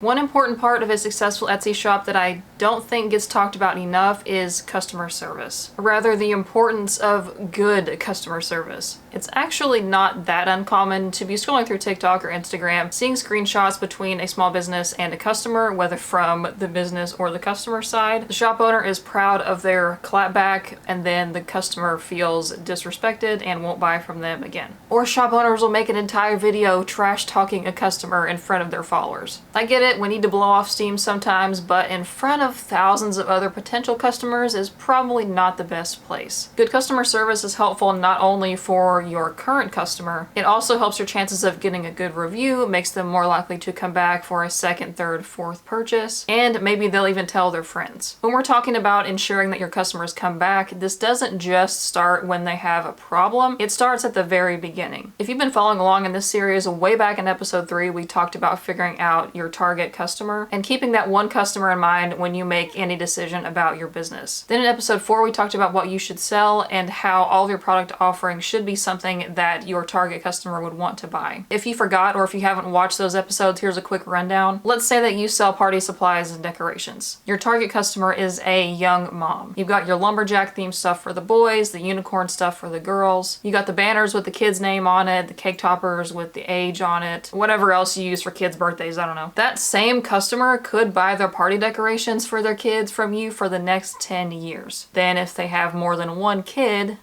One important part of a successful Etsy shop that I don't think gets talked about enough is customer service. Or rather, the importance of good customer service. It's actually not that uncommon to be scrolling through TikTok or Instagram, seeing screenshots between a small business and a customer, whether from the business or the customer side. The shop owner is proud of their clapback, and then the customer feels disrespected and won't buy from them again. Or shop owners will make an entire video trash talking a customer in front of their followers. I get it, we need to blow off steam sometimes, but in front of thousands of other potential customers is probably not the best place. Good customer service is helpful not only for your current customer, it also helps your chances of getting a good review, makes them more likely to come back for a second, third, fourth purchase, and maybe they'll even tell their friends. When we're talking about ensuring that your customers come back, this doesn't just start when they have a problem, it starts at the very beginning. If you've been following along in this series, way back in episode 3, we talked about figuring out your target customer and keeping that one customer in mind when you make any decision about your business. Then in episode 4, we talked about what you should sell and how all of your product offerings should be something that your target customer would want to buy. If you forgot or if you haven't watched those episodes, here's a quick rundown. Let's say that you sell party supplies and decorations. Your target customer is a young mom. You've got your lumberjack themed stuff for the boys, the unicorn stuff for the girls. You got the banners with the kid's name on it, the cake toppers with the age on it, whatever else you use for kids' birthdays, I don't know. That same customer could buy their party decorations for their kids from you for the next 10 years. Then if they have more than one kid,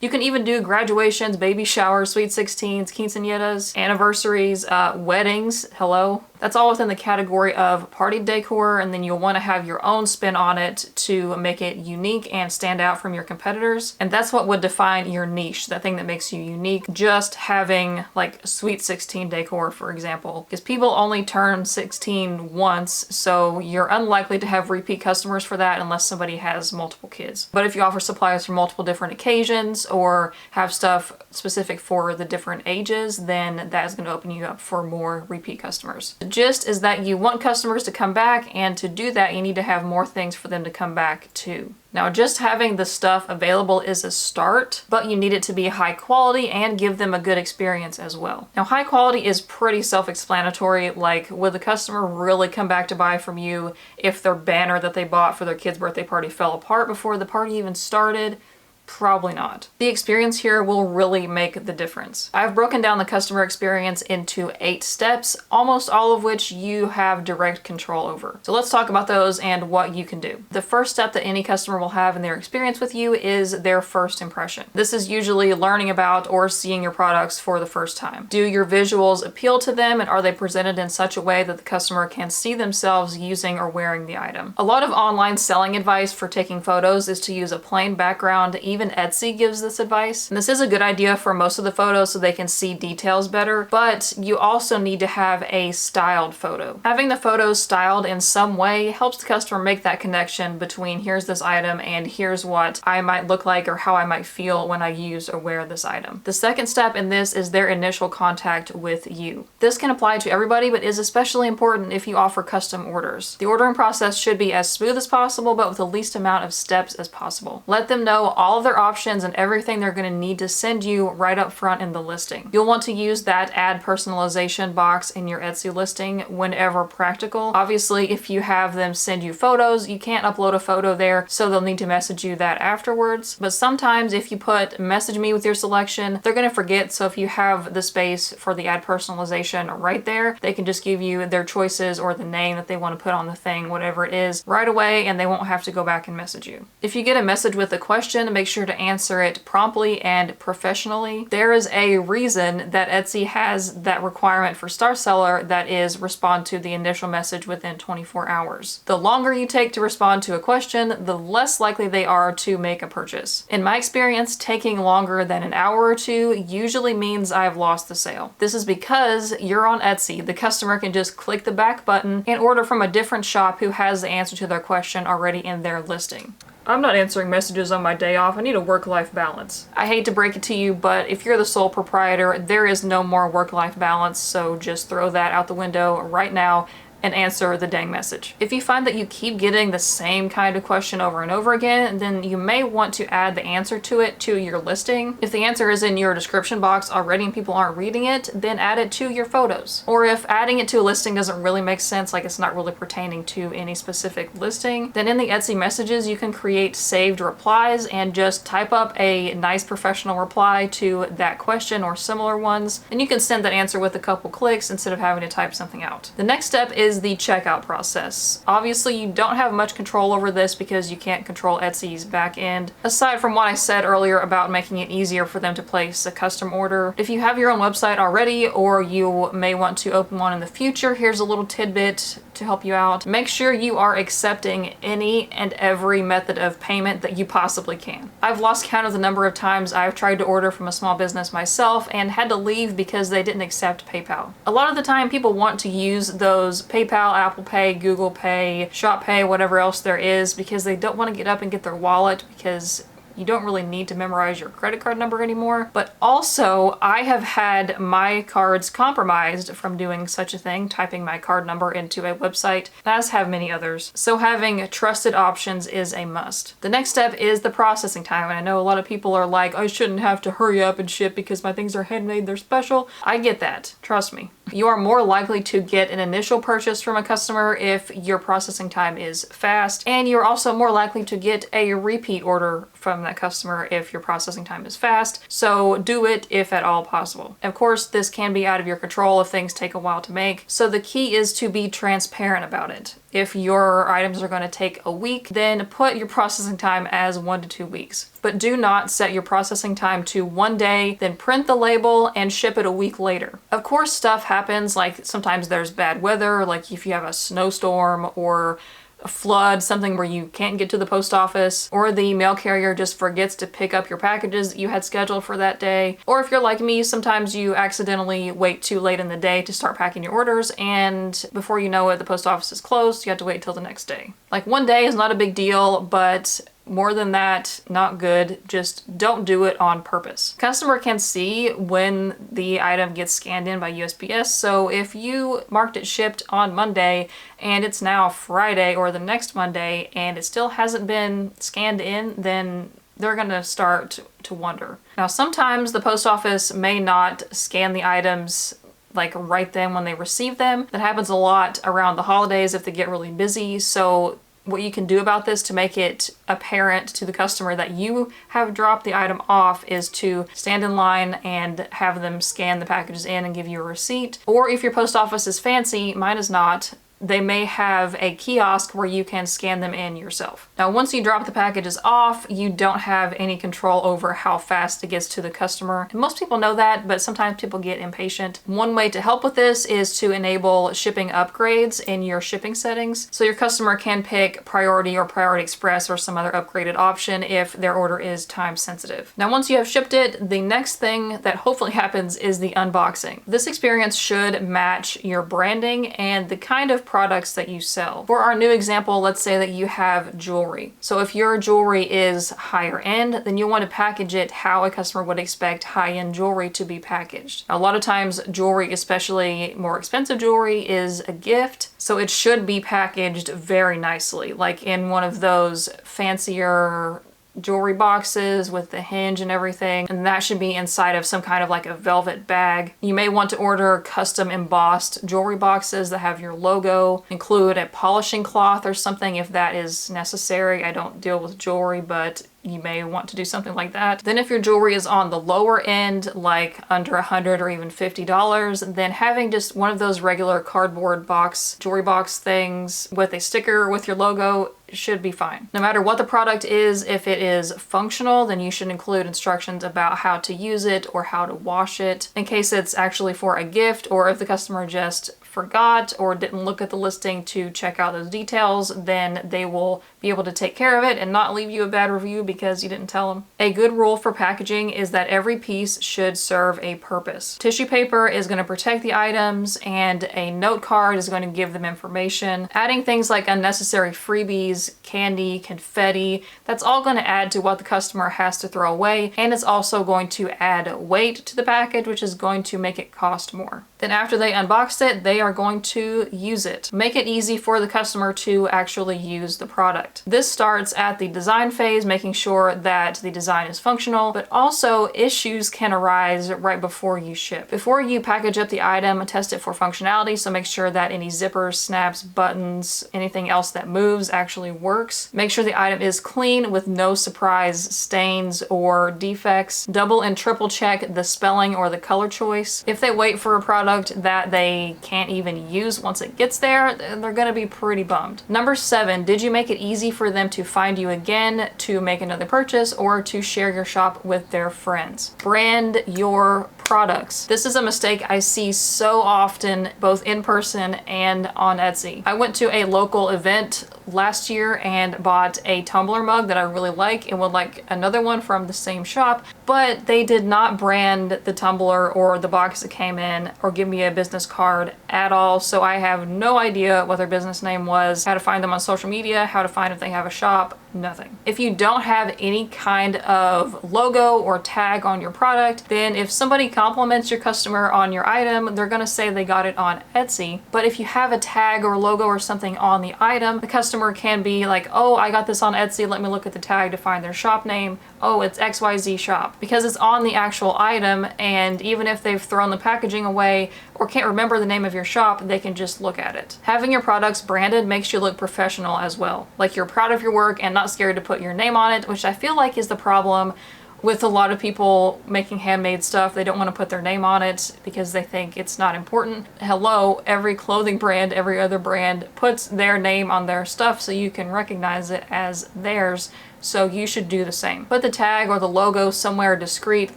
you can even do graduations, baby showers, sweet 16s, quinceañeras, anniversaries, weddings, hello. That's all within the category of party decor, and then you'll want to have your own spin on it to make it unique and stand out from your competitors. And that's what would define your niche, that thing that makes you unique. Just having like sweet 16 decor, for example, because people only turn 16 once, so you're unlikely to have repeat customers for that unless somebody has multiple kids. But if you offer supplies for multiple different occasions or have stuff specific for the different ages, then that is going to open you up for more repeat customers. The gist is that you want customers to come back, and to do that you need to have more things for them to come back to. Now, just having the stuff available is a start, but you need it to be high quality and give them a good experience as well. Now, high quality is pretty self-explanatory. Like, would the customer really come back to buy from you if their banner that they bought for their kid's birthday party fell apart before the party even started? Probably not. The experience here will really make the difference. I've broken down the customer experience into 8 steps, almost all of which you have direct control over. So let's talk about those and what you can do. The first step that any customer will have in their experience with you is their first impression. This is usually learning about or seeing your products for the first time. Do your visuals appeal to them, and are they presented in such a way that the customer can see themselves using or wearing the item? A lot of online selling advice for taking photos is to use a plain background. Even Etsy gives this advice. And this is a good idea for most of the photos so they can see details better, but you also need to have a styled photo. Having the photos styled in some way helps the customer make that connection between here's this item and here's what I might look like or how I might feel when I use or wear this item. The second step in this is their initial contact with you. This can apply to everybody, but is especially important if you offer custom orders. The ordering process should be as smooth as possible, but with the least amount of steps as possible. Let them know all of their options and everything they're going to need to send you right up front in the listing. You'll want to use that add personalization box in your Etsy listing whenever practical. Obviously, if you have them send you photos, you can't upload a photo there, so they'll need to message you that afterwards. But sometimes if you put message me with your selection, they're going to forget, so if you have the space for the add personalization right there, they can just give you their choices or the name that they want to put on the thing, whatever it is, right away, and they won't have to go back and message you. If you get a message with a question, make sure to answer it promptly and professionally. There is a reason that Etsy has that requirement for Star Seller, that is respond to the initial message within 24 hours. The longer you take to respond to a question, the less likely they are to make a purchase. In my experience, taking longer than an hour or two usually means I've lost the sale. This is because you're on Etsy. The customer can just click the back button and order from a different shop who has the answer to their question already in their listing. I'm not answering messages on my day off. I need a work-life balance. I hate to break it to you, but if you're the sole proprietor, there is no more work-life balance, so just throw that out the window right now. and answer the dang message. If you find that you keep getting the same kind of question over and over again, then you may want to add the answer to it to your listing. If the answer is in your description box already and people aren't reading it, then add it to your photos. Or if adding it to a listing doesn't really make sense, like it's not really pertaining to any specific listing, then in the Etsy messages you can create saved replies and just type up a nice professional reply to that question or similar ones, and you can send that answer with a couple clicks instead of having to type something out. The next step is the checkout process. Obviously you don't have much control over this because you can't control Etsy's back end, aside from what I said earlier about making it easier for them to place a custom order. If you have your own website already, or you may want to open one in the future, here's a little tidbit to help you out. Make sure you are accepting any and every method of payment that you possibly can. I've lost count of the number of times I've tried to order from a small business myself and had to leave because they didn't accept PayPal. A lot of the time people want to use those PayPal, Apple Pay, Google Pay, Shop Pay, whatever else there is, because they don't want to get up and get their wallet, because you don't really need to memorize your credit card number anymore. But also, I have had my cards compromised from doing such a thing, typing my card number into a website, as have many others. So having trusted options is a must. The next step is the processing time. And I know a lot of people are like, I shouldn't have to hurry up and ship because my things are handmade, they're special. I get that, trust me. You are more likely to get an initial purchase from a customer if your processing time is fast, and you're also more likely to get a repeat order from that customer if your processing time is fast. So do it if at all possible. Of course, this can be out of your control if things take a while to make. So the key is to be transparent about it. If your items are going to take a week, then put your processing time as 1 to 2 weeks. But do not set your processing time to 1 day, then print the label and ship it a week later. Of course, stuff happens, like sometimes there's bad weather, like if you have a snowstorm or a flood, something where you can't get to the post office, or the mail carrier just forgets to pick up your packages that you had scheduled for that day. Or if you're like me, sometimes you accidentally wait too late in the day to start packing your orders, and before you know it, the post office is closed. You have to wait till the next day. Like 1 day is not a big deal, but more than that, not good. Just don't do it on purpose. Customer can see when the item gets scanned in by USPS, so if you marked it shipped on Monday and it's now Friday or the next Monday and it still hasn't been scanned in, then they're gonna start to wonder. Now, sometimes the post office may not scan the items like right then when they receive them. That happens a lot around the holidays if they get really busy. So what you can do about this to make it apparent to the customer that you have dropped the item off is to stand in line and have them scan the packages in and give you a receipt. Or if your post office is fancy, mine is not, they may have a kiosk where you can scan them in yourself. Now, once you drop the packages off, you don't have any control over how fast it gets to the customer. And most people know that, but sometimes people get impatient. One way to help with this is to enable shipping upgrades in your shipping settings, so your customer can pick Priority or Priority Express or some other upgraded option if their order is time sensitive. Now, once you have shipped it, the next thing that hopefully happens is the unboxing. This experience should match your branding and the kind of products that you sell. For our new example, let's say that you have jewelry. So if your jewelry is higher end, then you'll want to package it how a customer would expect high-end jewelry to be packaged. A lot of times jewelry, especially more expensive jewelry, is a gift, so it should be packaged very nicely, like in one of those fancier jewelry boxes with the hinge and everything, and that should be inside of some kind of like a velvet bag. You may want to order custom embossed jewelry boxes that have your logo. Include a polishing cloth or something if that is necessary. I don't deal with jewelry, but you may want to do something like that. Then if your jewelry is on the lower end, like under $100 or even $50, then having just one of those regular cardboard box, jewelry box things with a sticker with your logo should be fine. No matter what the product is, if it is functional, then you should include instructions about how to use it or how to wash it in case it's actually for a gift, or if the customer just forgot or didn't look at the listing to check out those details, then they will be able to take care of it and not leave you a bad review because you didn't tell them. A good rule for packaging is that every piece should serve a purpose. Tissue paper is going to protect the items, and a note card is going to give them information. Adding things like unnecessary freebies, candy, confetti, that's all going to add to what the customer has to throw away, and it's also going to add weight to the package, which is going to make it cost more. Then after they unboxed it, they are going to use it. Make it easy for the customer to actually use the product. This starts at the design phase, making sure that the design is functional, but also issues can arise right before you ship. Before you package up the item, test it for functionality, so make sure that any zippers, snaps, buttons, anything else that moves actually works. Make sure the item is clean with no surprise stains or defects. Double and triple check the spelling or the color choice. If they wait for a product that they can't even use once it gets there, they're gonna be pretty bummed. Number 7, did you make it easy for them to find you again, to make another purchase, or to share your shop with their friends? Brand your products. This is a mistake I see so often, both in person and on Etsy. I went to a local event last year and bought a tumbler mug that I really like and would like another one from the same shop, but they did not brand the tumbler or the box it came in or give me a business card at all, so I have no idea what their business name was, how to find them on social media, how to find if they have a shop, nothing. If you don't have any kind of logo or tag on your product, then if somebody compliments your customer on your item, they're gonna say they got it on Etsy. But if you have a tag or logo or something on the item, the customer can be like, oh, I got this on Etsy, let me look at the tag to find their shop name. Oh, it's XYZ shop. Because it's on the actual item, and even if they've thrown the packaging away or can't remember the name of your shop, they can just look at it. Having your products branded makes you look professional as well. Like you're proud of your work and not scared to put your name on it, which I feel like is the problem with a lot of people making handmade stuff. They don't want to put their name on it because they think it's not important. Hello, every clothing brand, every other brand puts their name on their stuff so you can recognize it as theirs. So you should do the same. Put the tag or the logo somewhere discreet,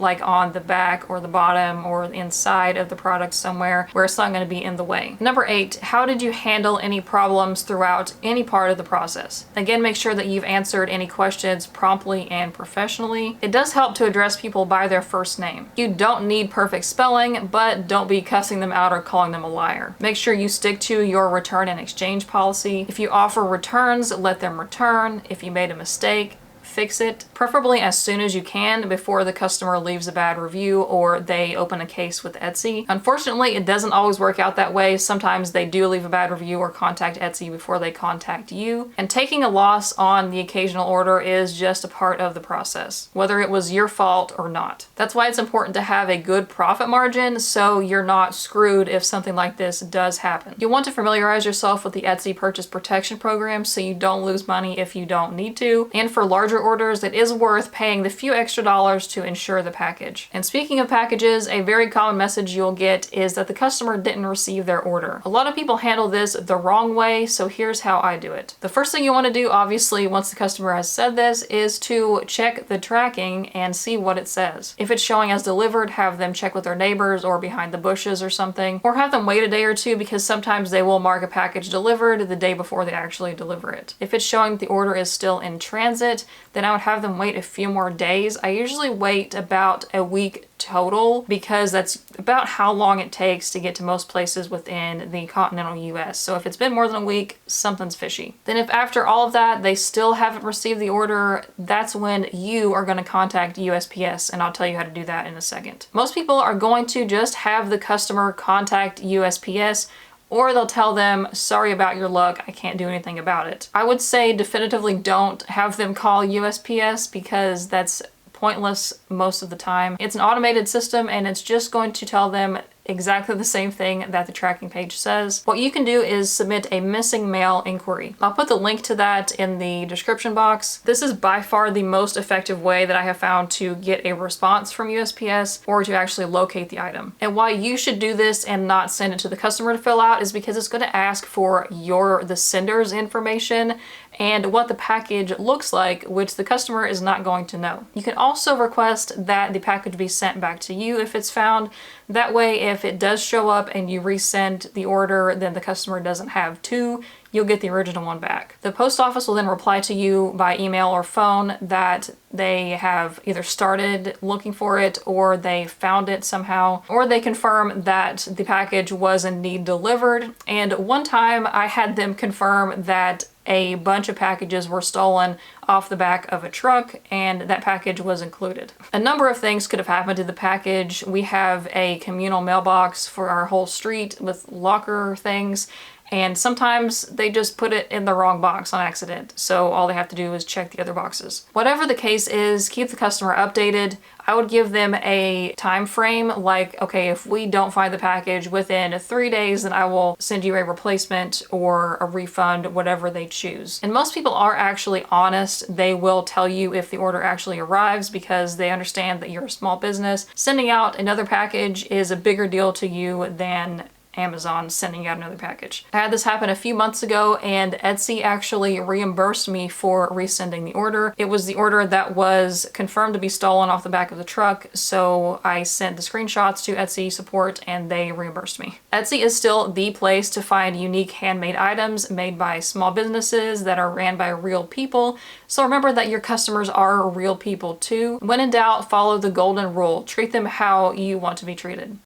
like on the back or the bottom or inside of the product somewhere where it's not going to be in the way. Number 8, how did you handle any problems throughout any part of the process? Again, make sure that you've answered any questions promptly and professionally. It does help to address people by their first name. You don't need perfect spelling, but don't be cussing them out or calling them a liar. Make sure you stick to your return and exchange policy. If you offer returns, let them return. If you made a mistake, fix it, preferably as soon as you can before the customer leaves a bad review or they open a case with Etsy. Unfortunately, it doesn't always work out that way. Sometimes they do leave a bad review or contact Etsy before they contact you. And taking a loss on the occasional order is just a part of the process, whether it was your fault or not. That's why it's important to have a good profit margin so you're not screwed if something like this does happen. You'll want to familiarize yourself with the Etsy Purchase Protection Program so you don't lose money if you don't need to. And for larger orders, it is worth paying the few extra dollars to insure the package. And speaking of packages, a very common message you'll get is that the customer didn't receive their order. A lot of people handle this the wrong way, so here's how I do it. The first thing you want to do, obviously, once the customer has said this, is to check the tracking and see what it says. If it's showing as delivered, have them check with their neighbors or behind the bushes or something, or have them wait a day or two because sometimes they will mark a package delivered the day before they actually deliver it. If it's showing that the order is still in transit, then I would have them wait a few more days. I usually wait about a week total because that's about how long it takes to get to most places within the continental US. So if it's been more than a week, something's fishy. Then if after all of that they still haven't received the order, that's when you are going to contact USPS, and I'll tell you how to do that in a second. Most people are going to just have the customer contact USPS, or they'll tell them, sorry about your luck, I can't do anything about it. I would say definitively don't have them call USPS because that's pointless most of the time. It's an automated system and it's just going to tell them exactly the same thing that the tracking page says. What you can do is submit a missing mail inquiry. I'll put the link to that in the description box. This is by far the most effective way that I have found to get a response from USPS or to actually locate the item. And why you should do this and not send it to the customer to fill out is because it's going to ask for the sender's information and what the package looks like, which the customer is not going to know. You can also request that the package be sent back to you if it's found. That way, if it does show up and you resend the order, then the customer doesn't have to. You'll get the original one back. The post office will then reply to you by email or phone that they have either started looking for it or they found it somehow, or they confirm that the package was indeed delivered. And one time I had them confirm that a bunch of packages were stolen off the back of a truck, and that package was included. A number of things could have happened to the package. We have a communal mailbox for our whole street with locker things, and sometimes they just put it in the wrong box on accident, so all they have to do is check the other boxes. Whatever the case is, keep the customer updated. I would give them a time frame, like, okay, if we don't find the package within 3 days, then I will send you a replacement or a refund, whatever they choose. And most people are actually honest. They will tell you if the order actually arrives because they understand that you're a small business. Sending out another package is a bigger deal to you than Amazon sending out another package. I had this happen a few months ago, and Etsy actually reimbursed me for resending the order. It was the order that was confirmed to be stolen off the back of the truck, so I sent the screenshots to Etsy support and they reimbursed me. Etsy is still the place to find unique handmade items made by small businesses that are ran by real people, so remember that your customers are real people too. When in doubt, follow the golden rule. Treat them how you want to be treated.